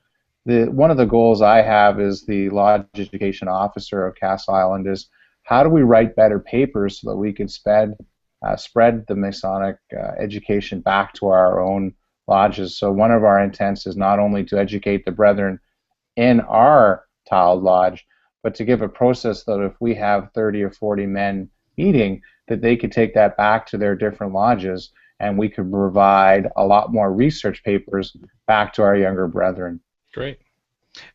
One of the goals I have as the Lodge Education Officer of Castle Island is how do we write better papers so that we can spread the Masonic education back to our own lodges. So one of our intents is not only to educate the brethren in our tiled lodge, but to give a process that if we have 30 or 40 men meeting, that they could take that back to their different lodges, and we could provide a lot more research papers back to our younger brethren. Great.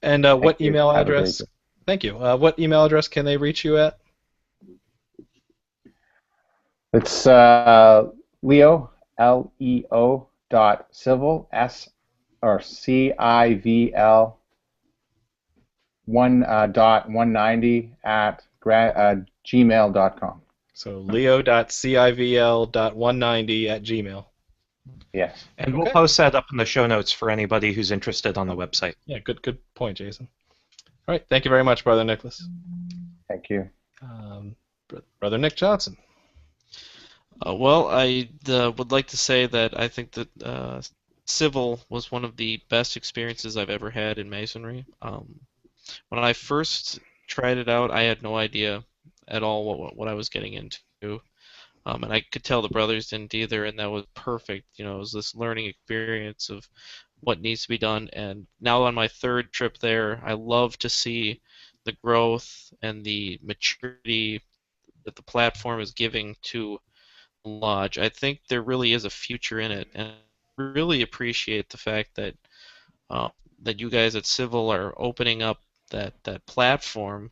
And what email address? Thank you. What email address can they reach you at? It's Leo, L-E-O .civil, C-I-V-L 1.190 at gmail.com. So leo.civl.190 at gmail. Yes. And we'll post that up in the show notes for anybody who's interested on the website. Yeah, good point, Jason. All right, thank you very much, Brother Nicholas. Thank you. Brother Nick Johnson. Well, I would like to say that I think that Civil was one of the best experiences I've ever had in Masonry. When I first tried it out, I had no idea at all what I was getting into. And I could tell the brothers didn't either, and that was perfect. It was this learning experience of what needs to be done. And now on my third trip there, I love to see the growth and the maturity that the platform is giving to lodge. I think there really is a future in it, and I really appreciate the fact that that you guys at Civil are opening up that platform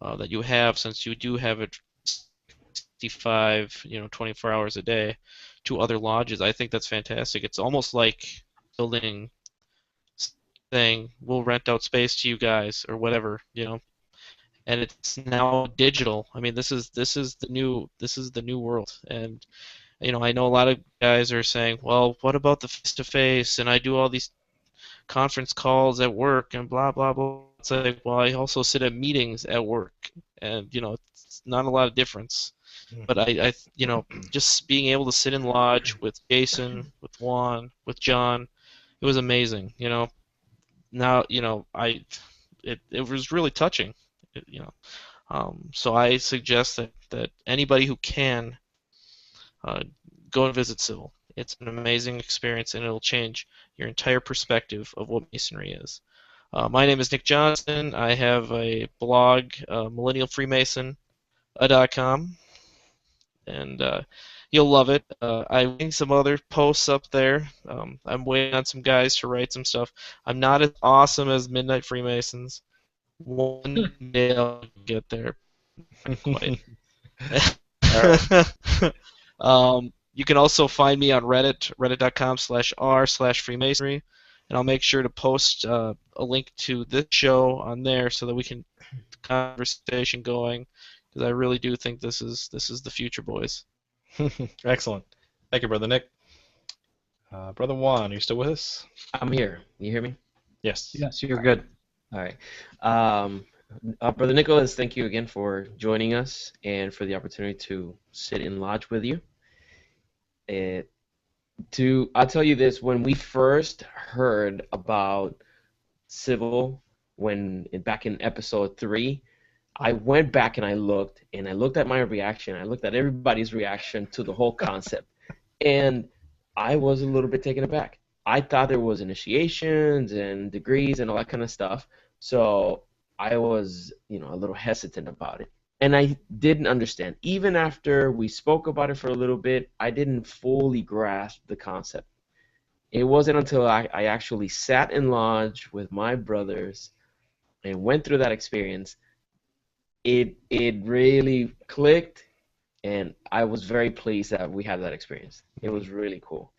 that you have, since you do have it 65, 24 hours a day, to other lodges. I think that's fantastic. It's almost like building, saying we'll rent out space to you guys or whatever, and it's now digital. I mean, this is the new world, and I know a lot of guys are saying, well, what about the face to face? And I do all these conference calls at work and blah blah blah. It's like, well, I also sit at meetings at work, and it's not a lot of difference. But just being able to sit in lodge with Jason, with Juan, with John, it was amazing. Now it was really touching. So I suggest that anybody who can go and visit Civil. It's an amazing experience, and it'll change your entire perspective of what Masonry is. My name is Nick Johnson. I have a blog, millennialfreemason.com, and you'll love it. I linked some other posts up there. I'm waiting on some guys to write some stuff. I'm not as awesome as Midnight Freemasons. One day I'll get there. Not quite. You can also find me on Reddit, reddit.com/r/freemasonry, and I'll make sure to post a link to this show on there so that we can get the conversation going, because I really do think this is the future, boys. Excellent. Thank you, Brother Nick. Brother Juan, are you still with us? I'm here. You hear me? Yes. Yes, you're good. All right. Brother Nicholas, thank you again for joining us and for the opportunity to sit in lodge with you. I'll tell you this: when we first heard about Civil, back in episode 3, I went back and I looked at my reaction. I looked at everybody's reaction to the whole concept, and I was a little bit taken aback. I thought there was initiations and degrees and all that kind of stuff, so I was, a little hesitant about it. And I didn't understand. Even after we spoke about it for a little bit, I didn't fully grasp the concept. It wasn't until I actually sat in lodge with my brothers and went through that experience, it really clicked, and I was very pleased that we had that experience. It was really cool.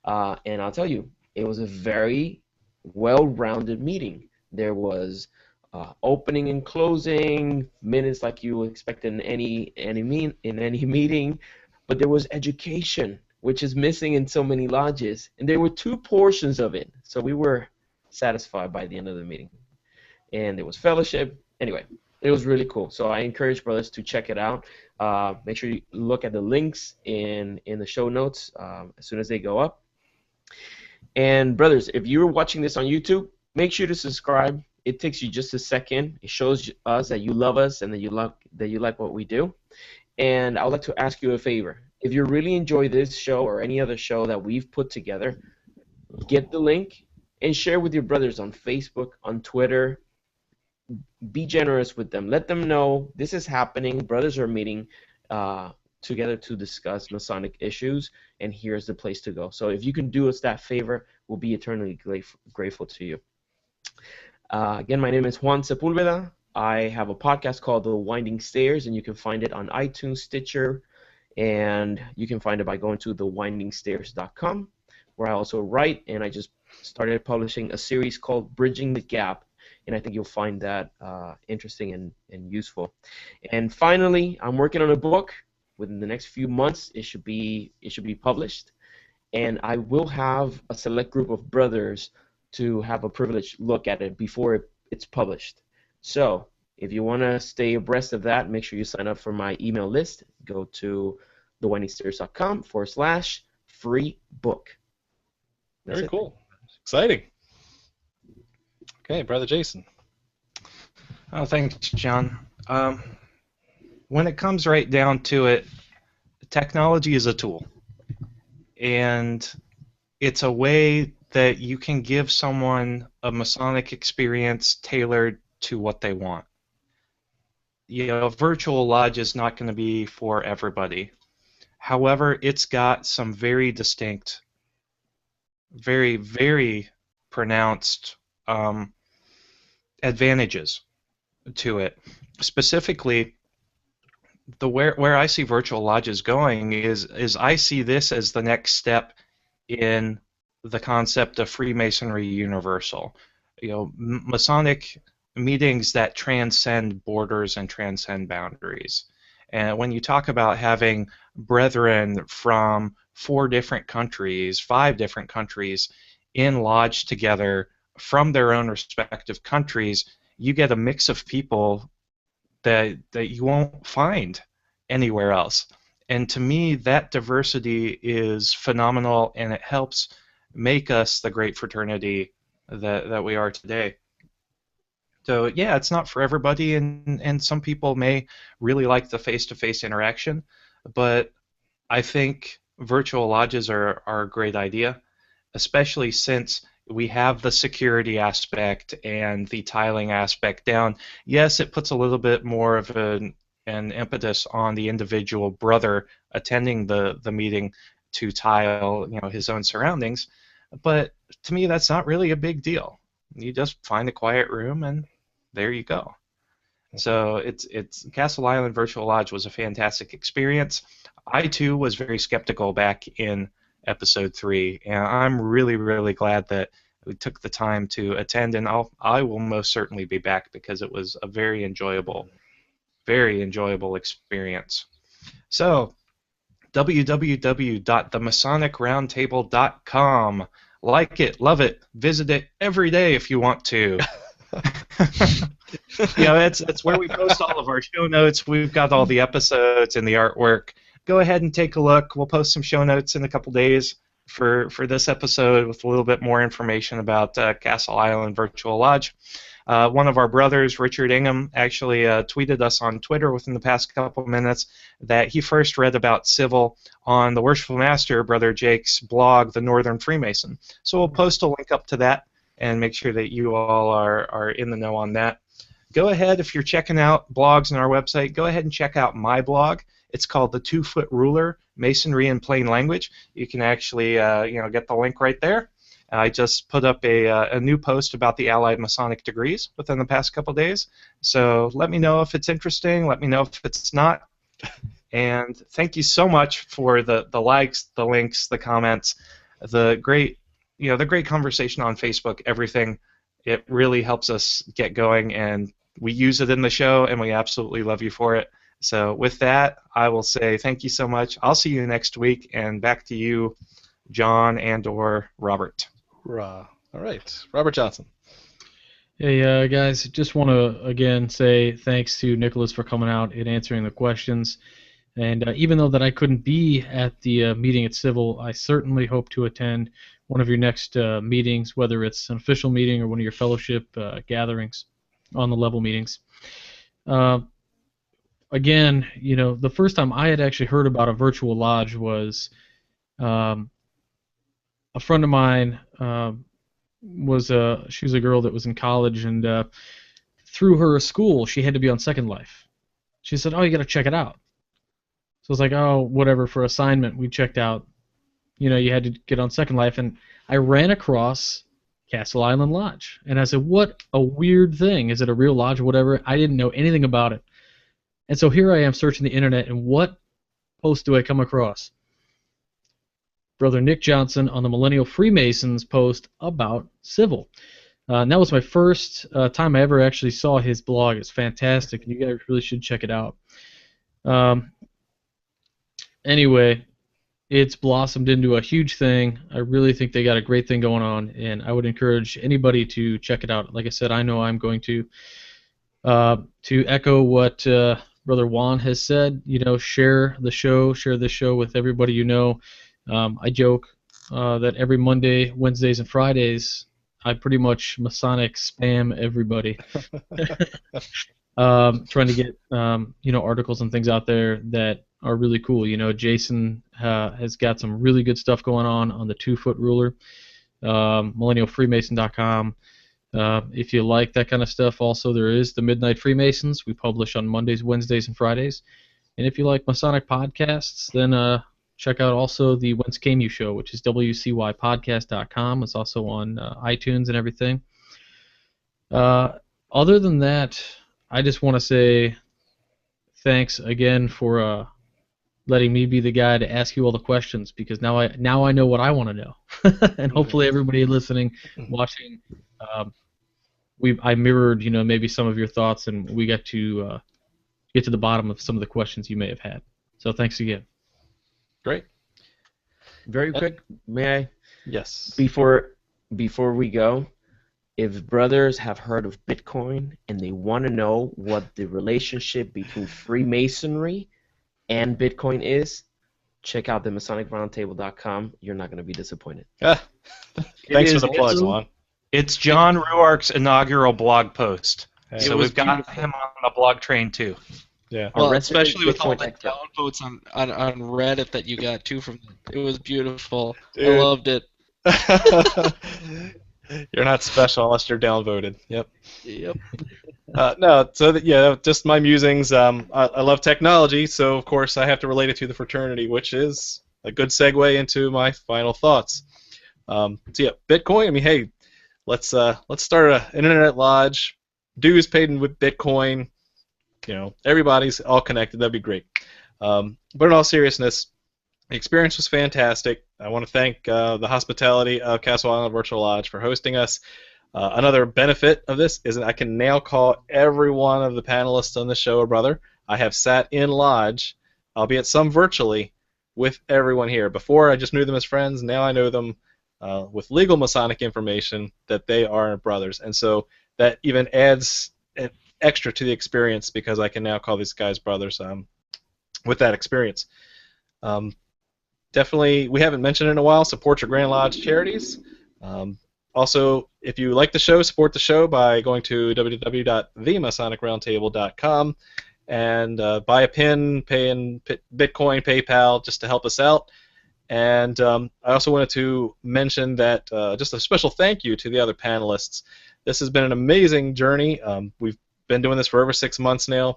And I'll tell you, it was a very well-rounded meeting. There was opening and closing minutes like you would expect in any meeting, but there was education, which is missing in so many lodges, and there were 2 portions of it, so we were satisfied by the end of the meeting. And there was fellowship. Anyway, it was really cool. So I encourage brothers to check it out. Make sure you look at the links in the show notes as soon as they go up. And brothers, if you're watching this on YouTube, make sure to subscribe. It takes you just a second. It shows us that you love us and that you like what we do. And I would like to ask you a favor. If you really enjoy this show or any other show that we've put together, get the link and share with your brothers on Facebook, on Twitter. Be generous with them. Let them know this is happening. Brothers are meeting together to discuss Masonic issues, and here's the place to go. So if you can do us that favor, we'll be eternally grateful to you. Again, my name is Juan Sepulveda. I have a podcast called The Winding Stairs, and you can find it on iTunes, Stitcher, and you can find it by going to thewindingstairs.com, where I also write, and I just started publishing a series called Bridging the Gap, and I think you'll find that interesting and useful. And finally, I'm working on a book. Within the next few months, it should be published, and I will have a select group of brothers to have a privileged look at it before it's published. So if you want to stay abreast of that, make sure you sign up for my email list. Go to thewindingstairs.com/free book. Very cool. Exciting. Okay, Brother Jason. Oh, thanks, John. When it comes right down to it, technology is a tool. And it's a way that you can give someone a Masonic experience tailored to what they want. A virtual lodge is not going to be for everybody. However, it's got some very distinct, very, very pronounced advantages to it. Specifically, where I see virtual lodges going is I see this as the next step in the concept of Freemasonry universal. Masonic meetings that transcend borders and transcend boundaries. And when you talk about having brethren from 4 different countries, 5 different countries in lodge together from their own respective countries, you get a mix of people that you won't find anywhere else. And to me, that diversity is phenomenal, and it helps make us the great fraternity that we are today. So yeah, it's not for everybody, and some people may really like the face-to-face interaction, but I think virtual lodges are a great idea, especially since we have the security aspect and the tiling aspect down. Yes, it puts a little bit more of an impetus on the individual brother attending the meeting to tile, his own surroundings, but to me that's not really a big deal. You just find a quiet room and there you go. So it's Castle Island Virtual Lodge was a fantastic experience. I too was very skeptical back in episode 3, and I'm really, really glad that we took the time to attend, and I will most certainly be back because it was a very enjoyable experience. So www.theMasonicRoundtable.com. Like it, love it, visit it every day if you want to. It's where we post all of our show notes. We've got all the episodes and the artwork. Go ahead and take a look. We'll post some show notes in a couple days for this episode with a little bit more information about Castle Island Virtual Lodge. One of our brothers, Richard Ingham, actually tweeted us on Twitter within the past couple of minutes that he first read about Civil on the Worshipful Master, Brother Jake's blog, The Northern Freemason. So we'll post a link up to that and make sure that you all are in the know on that. Go ahead, if you're checking out blogs on our website, go ahead and check out my blog. It's called The 2-Foot Ruler, Masonry in Plain Language. You can actually get the link right there. I just put up a new post about the Allied Masonic degrees within the past couple days. So let me know if it's interesting. Let me know if it's not. And thank you so much for the likes, the links, the comments, the great conversation on Facebook, everything. It really helps us get going, and we use it in the show, and we absolutely love you for it. So with that, I will say thank you so much. I'll see you next week, and back to you, John and or Robert. All right, Robert Johnson. Hey guys, just want to again say thanks to Nicholas for coming out and answering the questions. And even though that I couldn't be at the meeting at Civil, I certainly hope to attend one of your next meetings, whether it's an official meeting or one of your fellowship gatherings on the level meetings. Again, the first time I had actually heard about a virtual lodge was a friend of mine she was a girl that was in college, and through her school she had to be on Second Life. She said, "Oh, you got to check it out." So I was like, "Oh, whatever." For assignment, we checked out. You had to get on Second Life, and I ran across Castle Island Lodge, and I said, "What a weird thing! Is it a real lodge or whatever?" I didn't know anything about it, and so here I am searching the internet, and what post do I come across? Brother Nick Johnson on the Millennial Freemasons post about Civil. And that was my first time I ever actually saw his blog. It's fantastic, and you guys really should check it out. Anyway, it's blossomed into a huge thing. I really think they got a great thing going on, and I would encourage anybody to check it out. Like I said, I know I'm going to. To echo what Brother Juan has said, share this show with everybody you know. I joke that every Monday, Wednesdays, and Fridays, I pretty much Masonic spam everybody, trying to get articles and things out there that are really cool. Jason has got some really good stuff going on the 2-Foot Ruler, MillennialFreemason.com. If you like that kind of stuff, also there is the Midnight Freemasons. We publish on Mondays, Wednesdays, and Fridays. And if you like Masonic podcasts, then check out also the Whence Came You show, which is wcypodcast.com. It's also on iTunes and everything. Other than that, I just want to say thanks again for letting me be the guy to ask you all the questions, because now I know what I want to know, and hopefully everybody listening, watching, I mirrored maybe some of your thoughts, and we got to get to the bottom of some of the questions you may have had. So thanks again. Great. Very quick, may I? Yes. Before we go, if brothers have heard of Bitcoin and they want to know what the relationship between Freemasonry and Bitcoin is, check out the MasonicRoundtable.com. You're not going to be disappointed. Thanks for the plug, Juan. It's John Ruark's inaugural blog post. Hey. So we've got him on the blog train too. Yeah. Well, Our especially with all the Bitcoin expert. downvotes on Reddit that you got too from them. It was beautiful. Dude. I loved it. You're not special unless you're downvoted. Yep. Yep. No, so just my musings. I love technology, so of course I have to relate it to the fraternity, which is a good segue into my final thoughts. So yeah, Bitcoin. I mean, hey, let's start an internet lodge. Dues paid with Bitcoin. Everybody's all connected. That'd be great. But in all seriousness, the experience was fantastic. I want to thank the hospitality of Castle Island Virtual Lodge for hosting us. Another benefit of this is that I can now call every one of the panelists on the show a brother. I have sat in lodge, albeit some virtually, with everyone here. Before, I just knew them as friends. Now I know them with legal Masonic information that they are brothers. And so that even adds an extra to the experience, because I can now call these guys brothers with that experience. Definitely, we haven't mentioned it in a while, support your Grand Lodge charities. Also, if you like the show, support the show by going to www.theMasonicRoundtable.com and buy a pin, pay in Bitcoin, PayPal, just to help us out. And I also wanted to mention that just a special thank you to the other panelists. This has been an amazing journey. We've been doing this for over 6 months now.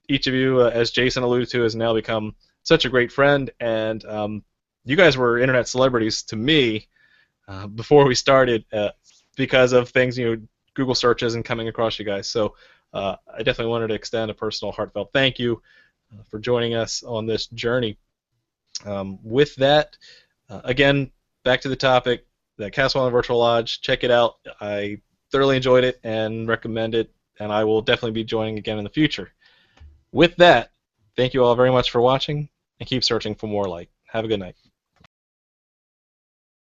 Each of you, as Jason alluded to, has now become such a great friend, and you guys were internet celebrities to me before we started because of things, Google searches and coming across you guys. So I definitely wanted to extend a personal, heartfelt thank you for joining us on this journey. With that, again, back to the topic, the Castle Island Virtual Lodge. Check it out. I thoroughly enjoyed it and recommend it, and I will definitely be joining again in the future. With that, thank you all very much for watching, and keep searching for more light. Have a good night.